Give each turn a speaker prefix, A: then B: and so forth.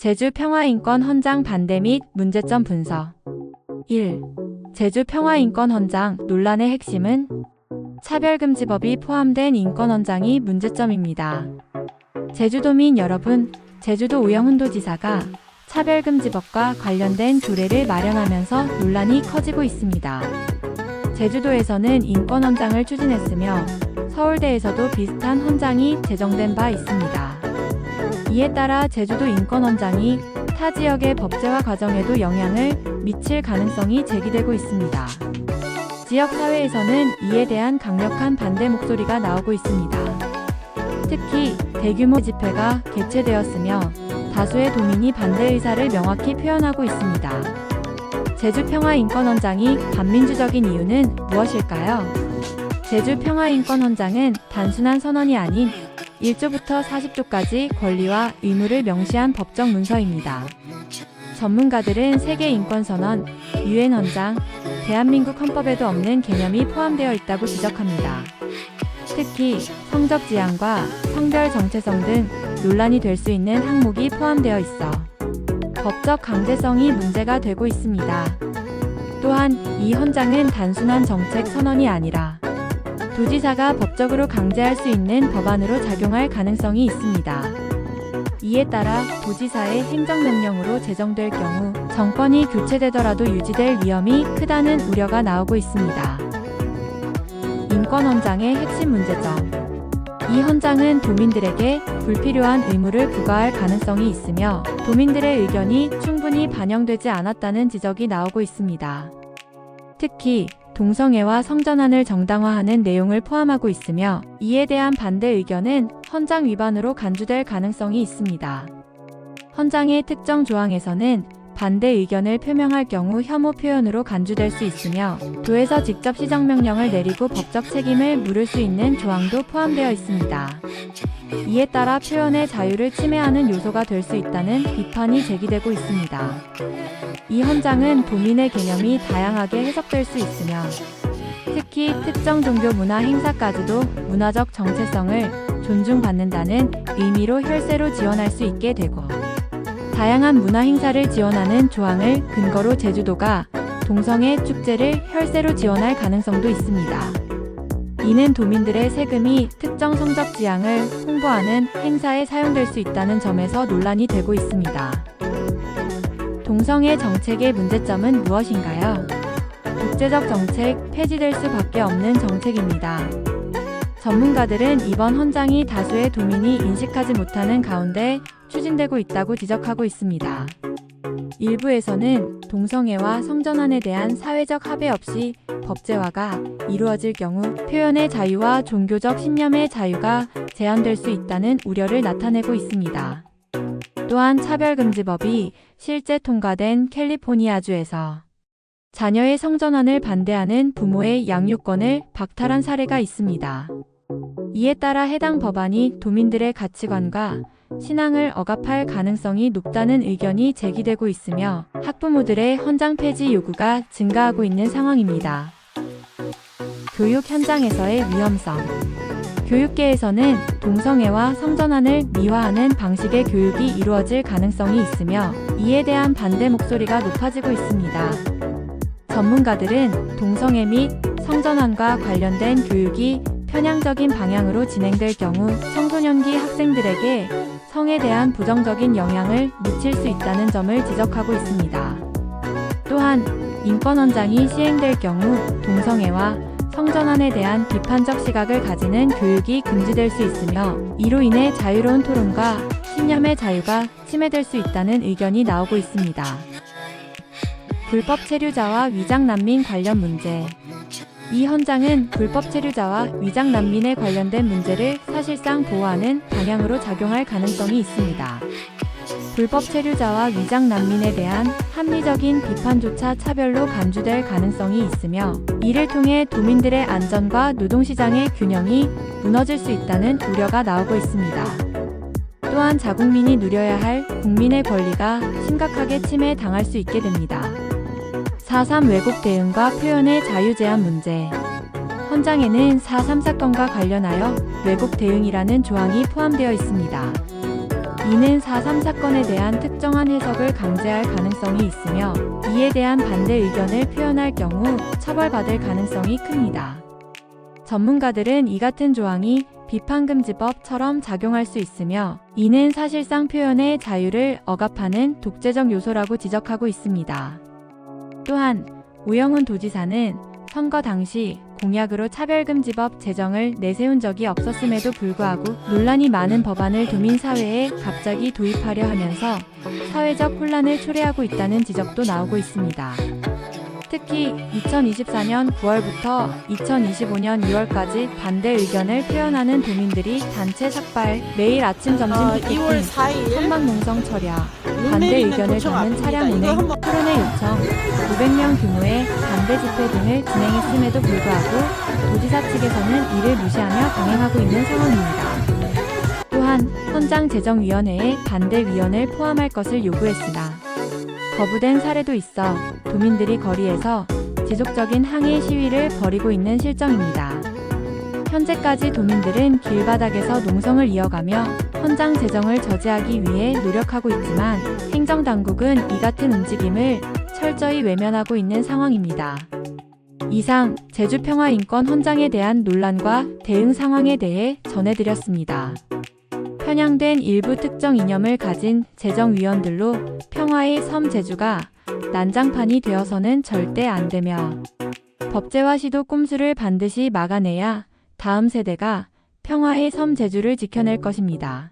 A: 제주평화인권 헌장 반대 및 문제점 분석. 1. 제주평화인권 헌장 논란의 핵심은 차별금지법이 포함된 인권헌장이 문제점입니다. 제주도민 여러분, 제주도 오영훈도지사가 차별금지법과 관련된 조례를 마련하면서 논란이 커지고 있습니다. 제주도에서는 인권헌장을 추진했으며 서울대에서도 비슷한 헌장이 제정된 바 있습니다. 이에 따라 제주도 인권헌장이 타 지역의 법제화 과정에도 영향을 미칠 가능성이 제기되고 있습니다. 지역사회에서는 이에 대한 강력한 반대 목소리가 나오고 있습니다. 특히 대규모 집회가 개최되었으며 다수의 도민이 반대 의사를 명확히 표현하고 있습니다. 제주평화인권헌장이 반민주적인 이유는 무엇일까요? 제주평화인권헌장은 단순한 선언이 아닌 1조부터 40조까지 권리와 의무를 명시한 법적 문서입니다. 전문가들은 세계인권선언, 유엔헌장, 대한민국 헌법에도 없는 개념이 포함되어 있다고 지적합니다. 특히 성적 지향과 성별 정체성 등 논란이 될 수 있는 항목이 포함되어 있어 법적 강제성이 문제가 되고 있습니다. 또한 이 헌장은 단순한 정책 선언이 아니라 도지사가 법적으로 강제할 수 있는 법안으로 작용할 가능성이 있습니다. 이에 따라 도지사의 행정명령으로 제정될 경우 정권이 교체되더라도 유지될 위험이 크다는 우려가 나오고 있습니다. 인권헌장의 핵심 문제점. 이 헌장은 도민들에게 불필요한 의무를 부과할 가능성이 있으며 도민들의 의견이 충분히 반영되지 않았다는 지적이 나오고 있습니다. 특히 동성애와 성전환을 정당화하는 내용을 포함하고 있으며 이에 대한 반대 의견은 헌장 위반으로 간주될 가능성이 있습니다. 헌장의 특정 조항에서는 반대 의견을 표명할 경우 혐오 표현으로 간주될 수 있으며 도에서 직접 시정명령을 내리고 법적 책임을 물을 수 있는 조항도 포함되어 있습니다. 이에 따라 표현의 자유를 침해하는 요소가 될 수 있다는 비판이 제기되고 있습니다. 이 헌장은 도민의 개념이 다양하게 해석될 수 있으며 특히 특정 종교 문화 행사까지도 문화적 정체성을 존중받는다는 의미로 혈세로 지원할 수 있게 되고 다양한 문화 행사를 지원하는 조항을 근거로 제주도가 동성애 축제를 혈세로 지원할 가능성도 있습니다. 이는 도민들의 세금이 특정 성적 지향을 홍보하는 행사에 사용될 수 있다는 점에서 논란이 되고 있습니다. 동성애 정책의 문제점은 무엇인가요? 국제적 정책, 폐지될 수밖에 없는 정책입니다. 전문가들은 이번 헌장이 다수의 도민이 인식하지 못하는 가운데 추진되고 있다고 지적하고 있습니다. 일부에서는 동성애와 성전환에 대한 사회적 합의 없이 법제화가 이루어질 경우 표현의 자유와 종교적 신념의 자유가 제한될 수 있다는 우려를 나타내고 있습니다. 또한 차별금지법이 실제 통과된 캘리포니아주에서 자녀의 성전환을 반대하는 부모의 양육권을 박탈한 사례가 있습니다. 이에 따라 해당 법안이 도민들의 가치관과 신앙을 억압할 가능성이 높다는 의견이 제기되고 있으며 학부모들의 헌장 폐지 요구가 증가하고 있는 상황입니다. 교육 현장에서의 위험성. 교육계에서는 동성애와 성전환을 미화하는 방식의 교육이 이루어질 가능성이 있으며 이에 대한 반대 목소리가 높아지고 있습니다. 전문가들은 동성애 및 성전환과 관련된 교육이 편향적인 방향으로 진행될 경우 청소년기 학생들에게 성에 대한 부정적인 영향을 미칠 수 있다는 점을 지적하고 있습니다. 또한 인권헌장이 시행될 경우 동성애와 성전환에 대한 비판적 시각을 가지는 교육이 금지될 수 있으며 이로 인해 자유로운 토론과 신념의 자유가 침해될 수 있다는 의견이 나오고 있습니다. 불법 체류자와 위장 난민 관련 문제. 이 헌장은 불법 체류자와 위장 난민에 관련된 문제를 사실상 보호하는 방향으로 작용할 가능성이 있습니다. 불법 체류자와 위장 난민에 대한 합리적인 비판조차 차별로 간주될 가능성이 있으며 이를 통해 도민들의 안전과 노동시장의 균형이 무너질 수 있다는 우려가 나오고 있습니다. 또한 자국민이 누려야 할 국민의 권리가 심각하게 침해당할 수 있게 됩니다. 4.3 왜곡 대응과 표현의 자유 제한 문제. 헌장에는 4.3 사건과 관련하여 왜곡 대응이라는 조항이 포함되어 있습니다. 이는 4.3 사건에 대한 특정한 해석을 강제할 가능성이 있으며 이에 대한 반대 의견을 표현할 경우 처벌받을 가능성이 큽니다. 전문가들은 이 같은 조항이 비판금지법처럼 작용할 수 있으며 이는 사실상 표현의 자유를 억압하는 독재적 요소라고 지적하고 있습니다. 또한 우영훈 도지사는 선거 당시 공약으로 차별금지법 제정을 내세운 적이 없었음에도 불구하고 논란이 많은 법안을 도민 사회에 갑자기 도입하려 하면서 사회적 혼란을 초래하고 있다는 지적도 나오고 있습니다. 특히 2024년 9월부터 2025년 2월까지 반대 의견을 표현하는 도민들이 단체 삭발, 매일 아침 점심 피켓
B: 2월
A: 등
B: 4일
A: 선박 농성 철야, 반대 의견을 담은 차량 운행, 토론회 요청, 500명 규모의 반대 집회 등을 진행했음에도 불구하고 도지사 측에서는 이를 무시하며 강행하고 있는 상황입니다. 또한 헌장제정위원회에 반대 위원을 포함할 것을 요구했으나 거부된 사례도 있어 도민들이 거리에서 지속적인 항의 시위를 벌이고 있는 실정입니다. 현재까지 도민들은 길바닥에서 농성을 이어가며 헌장 제정을 저지하기 위해 노력하고 있지만 행정당국은 이 같은 움직임을 철저히 외면하고 있는 상황입니다. 이상 제주평화인권 헌장에 대한 논란과 대응 상황에 대해 전해드렸습니다. 편향된 일부 특정 이념을 가진 제정위원들로 평화의 섬 제주가 난장판이 되어서는 절대 안 되며 법제화 시도 꼼수를 반드시 막아내야 다음 세대가 평화의 섬 제주를 지켜낼 것입니다.